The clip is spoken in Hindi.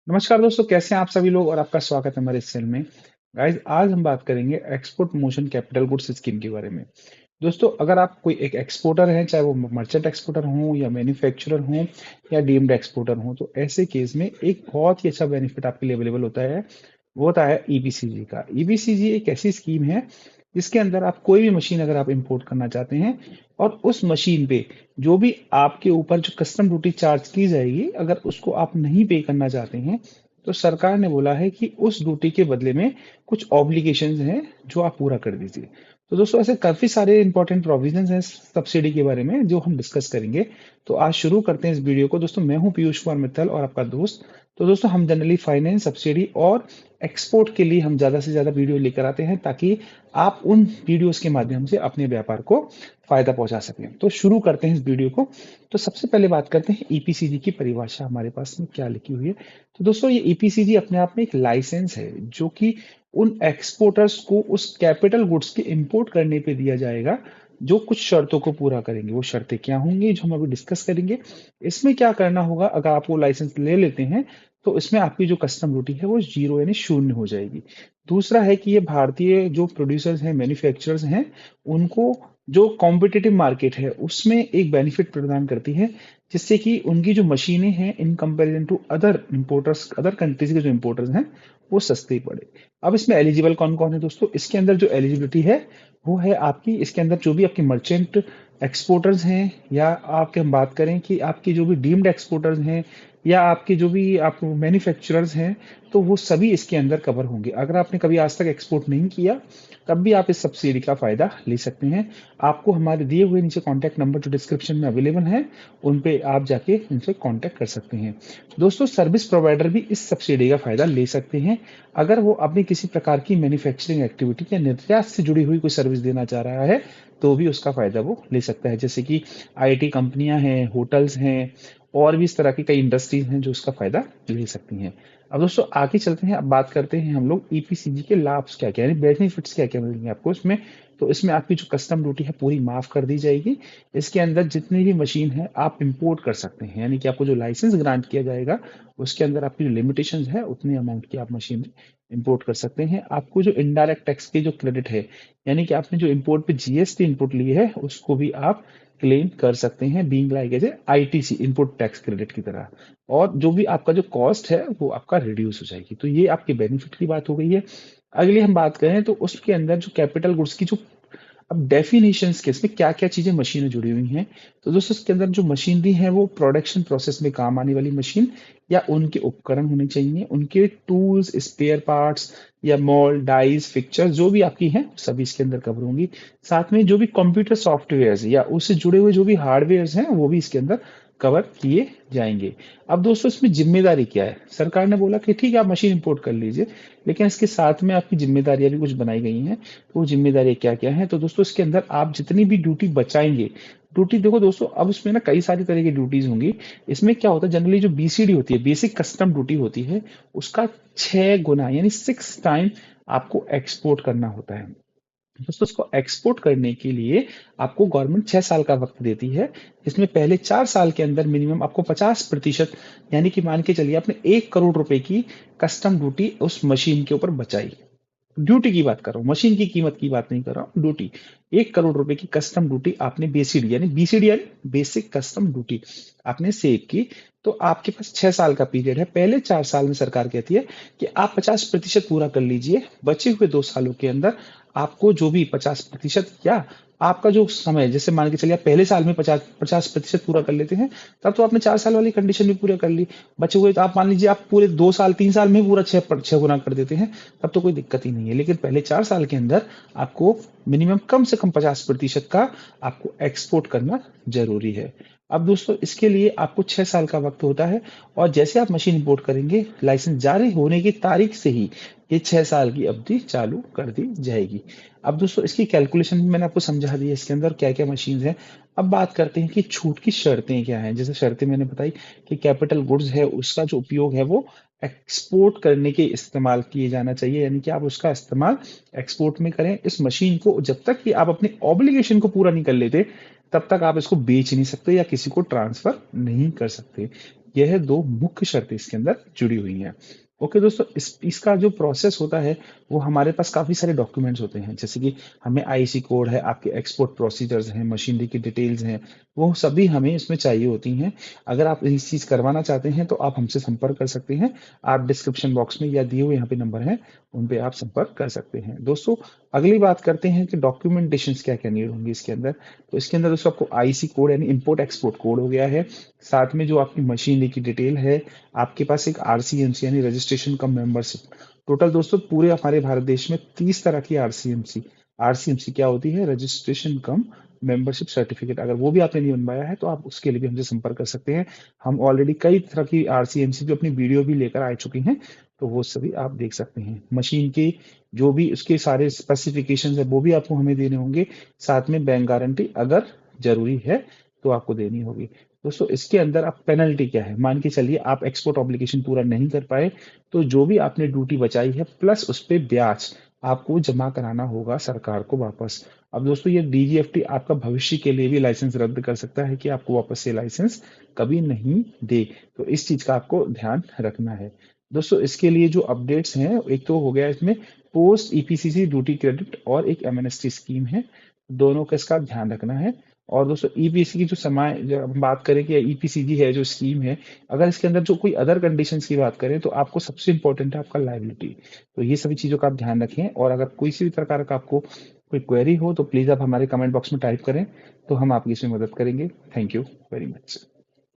नमस्कार दोस्तों, कैसे हैं आप सभी लोग और आपका स्वागत है हमारे इस चैनल में। गाइस, आज हम बात करेंगे export promotion capital goods scheme के बारे में। दोस्तों, अगर आप कोई एक एक्सपोर्टर हैं, चाहे वो मर्चेंट एक्सपोर्टर हो या मैन्युफैक्चरर हो या डीम्ड एक्सपोर्टर हो, तो ऐसे केस में एक बहुत ही अच्छा बेनिफिट आपके लिए अवेलेबल होता है। वो होता है ईबीसीजी का। ईबीसीजी एक ऐसी स्कीम है जिसके अंदर आप कोई भी मशीन अगर आप इंपोर्ट करना चाहते हैं और उस मशीन पे जो भी आपके ऊपर जो कस्टम ड्यूटी चार्ज की जाएगी, अगर उसको आप नहीं पे करना चाहते हैं, तो सरकार ने बोला है कि उस ड्यूटी के बदले में कुछ ऑब्लिगेशंस हैं जो आप पूरा कर दीजिए। तो दोस्तों, ऐसे काफी सारे इंपॉर्टेंट प्रोविजंस हैं सब्सिडी के बारे में जो हम डिस्कस करेंगे। तो आज शुरू करते हैं इस वीडियो को। दोस्तों, मैं हूं पीयूष कुमार मित्तल और आपका दोस्त। तो दोस्तों, हम जनरली फाइनेंस, सब्सिडी और एक्सपोर्ट के लिए हम ज्यादा से ज्यादा वीडियो लेकर आते हैं ताकि आप उन वीडियोस के माध्यम से अपने व्यापार को फायदा पहुंचा सकें। तो शुरू करते हैं इस वीडियो को। तो सबसे पहले बात करते हैं ईपीसीजी की परिभाषा हमारे पास में क्या लिखी हुई है। तो दोस्तों, ये ईपीसीजी अपने आप में एक लाइसेंस है जो कि उन एक्सपोर्टर्स को उस कैपिटल गुड्स के इंपोर्ट करने पे दिया जाएगा जो कुछ शर्तों को पूरा करेंगे। वो शर्तें क्या होंगी जो हम अभी डिस्कस करेंगे। इसमें क्या करना होगा, अगर आप वो लाइसेंस ले लेते हैं तो इसमें आपकी जो कस्टम ड्यूटी है वो जीरो यानी शून्य हो जाएगी। दूसरा है कि ये भारतीय जो प्रोड्यूसर्स हैं, मैन्युफैक्चरर्स हैं, उनको जो कॉम्पिटिटिव मार्केट है उसमें एक बेनिफिट प्रदान करती है, जिससे कि उनकी जो मशीनें हैं in comparison to other importers, other countries के जो इंपोर्टर्स हैं, वो सस्ती पड़े। अब इसमें एलिजिबल कौन कौन है दोस्तों? इसके अंदर जो एलिजिबिलिटी है वो है आपकी, इसके अंदर जो भी आपके मर्चेंट एक्सपोर्टर्स हैं, या आपके हम बात करें कि आपकी जो भी डीम्ड एक्सपोर्टर्स हैं, या आपके जो भी आप मैन्युफैक्चरर्स हैं, तो वो सभी इसके अंदर कवर होंगे। अगर आपने कभी आज तक एक्सपोर्ट नहीं किया तब भी आप इस सब्सिडी का फायदा ले सकते हैं। आपको हमारे दिए हुए नीचे कॉन्टैक्ट नंबर जो डिस्क्रिप्शन में अवेलेबल है उन पे आप जाके इनसे कॉन्टैक्ट कर सकते हैं। दोस्तों, सर्विस प्रोवाइडर भी इस सब्सिडी का फायदा ले सकते हैं अगर वो अपनी किसी प्रकार की मैन्युफैक्चरिंग एक्टिविटी या निर्यात से जुड़ी हुई कोई सर्विस देना चाह रहा है, तो भी उसका फायदा वो ले सकता है। जैसे कि आईटी कंपनियां हैं, होटल्स हैं, और भी इस तरह की कई इंडस्ट्रीज हैं जो इसका फायदा ले सकती हैं। अब दोस्तों, आगे चलते हैं। अब बात करते हैं हम लोग ईपीसीजी के लाभ क्या क्या, यानी बेनिफिट्स क्या क्या मिलेंगे आपको इसमें। तो इसमें आपकी जो कस्टम ड्यूटी है पूरी माफ कर दी जाएगी। इसके अंदर जितनी भी मशीन है आप इंपोर्ट कर सकते हैं, यानी कि आपको जो लाइसेंस ग्रांट किया जाएगा उसके अंदर आपकी जो लिमिटेशन है उतनी अमाउंट की आप मशीन इंपोर्ट कर सकते हैं। आपको जो इनडायरेक्ट टैक्स की जो क्रेडिट है, यानी कि आपने जो इंपोर्ट पे जीएसटी इनपुट ली है उसको भी आप क्लेम कर सकते हैं, being like as a ITC, input tax credit की तरह। और जो भी आपका जो कॉस्ट है वो आपका रिड्यूस हो जाएगी। तो ये आपके बेनिफिट की बात हो गई है। अगली हम बात करें तो उसके अंदर जो कैपिटल गुड्स की जो अब डेफिनेशंस के इसमें क्या क्या चीजें मशीनें जुड़ी हुई हैं। तो दोस्तों, इसके अंदर जो मशीनरी है वो प्रोडक्शन प्रोसेस में काम आने वाली मशीन या उनके उपकरण होने चाहिए। उनके टूल्स, स्पेयर पार्ट्स या मोल्ड, डाइज, फिक्चर जो भी आपकी हैं सभी इसके अंदर कवर होंगी। साथ में जो भी कंप्यूटर सॉफ्टवेयर या उससे जुड़े हुए जो भी हार्डवेयर हैं वो भी इसके अंदर कवर किए जाएंगे। अब दोस्तों, इसमें जिम्मेदारी क्या है? सरकार ने बोला कि ठीक है, आप मशीन इंपोर्ट कर लीजिए, लेकिन इसके साथ में आपकी जिम्मेदारियां भी कुछ बनाई गई हैं। तो वो जिम्मेदारियां क्या क्या हैं? तो दोस्तों, इसके अंदर आप जितनी भी ड्यूटी बचाएंगे, ड्यूटी देखो दोस्तों, अब इसमें ना कई सारी तरह की ड्यूटीज होंगी। इसमें क्या होता है, जनरली जो बीसीडी होती है, बेसिक कस्टम ड्यूटी होती है, उसका 6 गुना यानी 6 टाइम आपको एक्सपोर्ट करना होता है। दोस्तों, उसको एक्सपोर्ट करने के लिए आपको गवर्नमेंट 6 साल का वक्त देती है, जिसमें पहले 4 साल के अंदर मिनिमम आपको 50%, यानी कि मान के चलिए आपने 1 करोड़ रुपए की कस्टम ड्यूटी उस मशीन के ऊपर बचाई। ड्यूटी की बात कर रहा हूँ, मशीन की कीमत की बात नहीं कर रहा हूँ, ड्यूटी। 1 करोड़ रुपए की कस्टम ड्यूटी आपने बीसीडी यानी बेसिक कस्टम ड्यूटी आपने सेव की। तो आपके पास 6 साल का पीरियड है। पहले 4 साल में सरकार कहती है कि आप 50% पूरा कर लीजिए। बचे हुए 2 सालों के अंदर आपको जो भी 50% या आपका जो समय, जैसे मान के चलिए आप पहले साल में 50% पूरा कर लेते हैं, तब तो आपने 4 साल वाली कंडीशन भी पूरा कर ली। बचे हुए तो आप मान लीजिए आप पूरे 2 साल 3 साल में पूरा 6 गुना कर देते हैं, तब तो कोई दिक्कत ही नहीं है। लेकिन पहले 4 साल के अंदर आपको मिनिमम कम से कम 50% का आपको एक्सपोर्ट करना जरूरी है। अब दोस्तों, इसके लिए आपको 6 साल का वक्त होता है, और जैसे आप मशीन इंपोर्ट करेंगे, लाइसेंस जारी होने की तारीख से ही ये 6 साल की अवधि चालू कर दी जाएगी। अब दोस्तों, इसकी कैलकुलेशन भी मैंने आपको समझा दी है, इसके अंदर क्या क्या मशीन है। अब बात करते हैं कि छूट की शर्तें क्या हैं। जैसे शर्तें मैंने बताई कि कैपिटल गुड्स है उसका जो उपयोग है वो एक्सपोर्ट करने के इस्तेमाल किए जाना चाहिए, यानी कि आप उसका इस्तेमाल एक्सपोर्ट में करें। इस मशीन को जब तक कि आप अपने ऑब्लिगेशन को पूरा नहीं कर लेते, तब तक आप इसको बेच नहीं सकते या किसी को ट्रांसफर नहीं कर सकते। यह दो मुख्य शर्तें इसके अंदर जुड़ी हुई हैं। ओके दोस्तों, इसका जो प्रोसेस होता है वो हमारे पास काफी सारे डॉक्यूमेंट्स होते हैं, जैसे कि हमें आईसी कोड है, आपके एक्सपोर्ट प्रोसीजर्स हैं, मशीनरी की डिटेल्स हैं, वो सभी हमें इसमें चाहिए होती हैं। अगर आप इस चीज करवाना चाहते हैं तो आप हमसे संपर्क कर सकते हैं। आप डिस्क्रिप्शन बॉक्स में या दिए हुए यहाँ पे नंबर हैं, उन पे आप संपर्क कर सकते हैं। दोस्तों, अगली बात करते हैं कि डॉक्यूमेंटेशन क्या क्या नीड होंगी इसके अंदर। तो इसके अंदर दोस्तों आपको आईसी कोड यानी इम्पोर्ट एक्सपोर्ट कोड हो गया है, साथ में जो आपकी मशीनरी की डिटेल है, आपके पास एक आरसीएमसी यानी रजिस्ट्रेशन कम मेंबरशिप। टोटल दोस्तों पूरे हमारे भारत देश में 30 तरह की आरसीएमसी, आरसीएमसी क्या होती है, रजिस्ट्रेशन कम मेंबरशिप सर्टिफिकेट, अगर वो भी आपने नहीं बनवाया है तो आप उसके लिए भी हमसे संपर्क कर सकते हैं। हम ऑलरेडी कई तरह की आरसीएमसी जो अपनी वीडियो भी लेकर आ चुकी हैं, तो वो सभी आप देख सकते हैं। मशीन के जो भी उसके सारे स्पेसिफिकेशन है वो भी आपको हमें देने होंगे, साथ में बैंक गारंटी अगर जरूरी है तो आपको देनी होगी। दोस्तों, इसके अंदर आप पेनल्टी क्या है, मान के चलिए आप एक्सपोर्ट ऑब्लिगेशन पूरा नहीं कर पाए, तो जो भी आपने ड्यूटी बचाई है प्लस उस पे ब्याज आपको जमा कराना होगा सरकार को वापस। अब दोस्तों, ये डीजीएफटी आपका भविष्य के लिए भी लाइसेंस रद्द कर सकता है कि आपको वापस से लाइसेंस कभी नहीं दे, तो इस चीज का आपको ध्यान रखना है। दोस्तों, इसके लिए जो अपडेट्स हैं, एक तो हो गया इसमें पोस्ट ईपीसीसी ड्यूटी क्रेडिट और एक एमएनएसटी स्कीम है, दोनों का इसका ध्यान रखना है। और दोस्तों, ईपीसी की जो समय जब हम बात करें कि ईपीसीजी है जो स्कीम है, अगर इसके अंदर जो कोई अदर कंडीशंस की बात करें तो आपको सबसे इंपॉर्टेंट है आपका लायबिलिटी। तो ये सभी चीजों का आप ध्यान रखें, और अगर कोई सी भी प्रकार का आपको कोई क्वेरी हो तो प्लीज आप हमारे कमेंट बॉक्स में टाइप करें, तो हम आपकी इसमें मदद करेंगे। Thank you very much.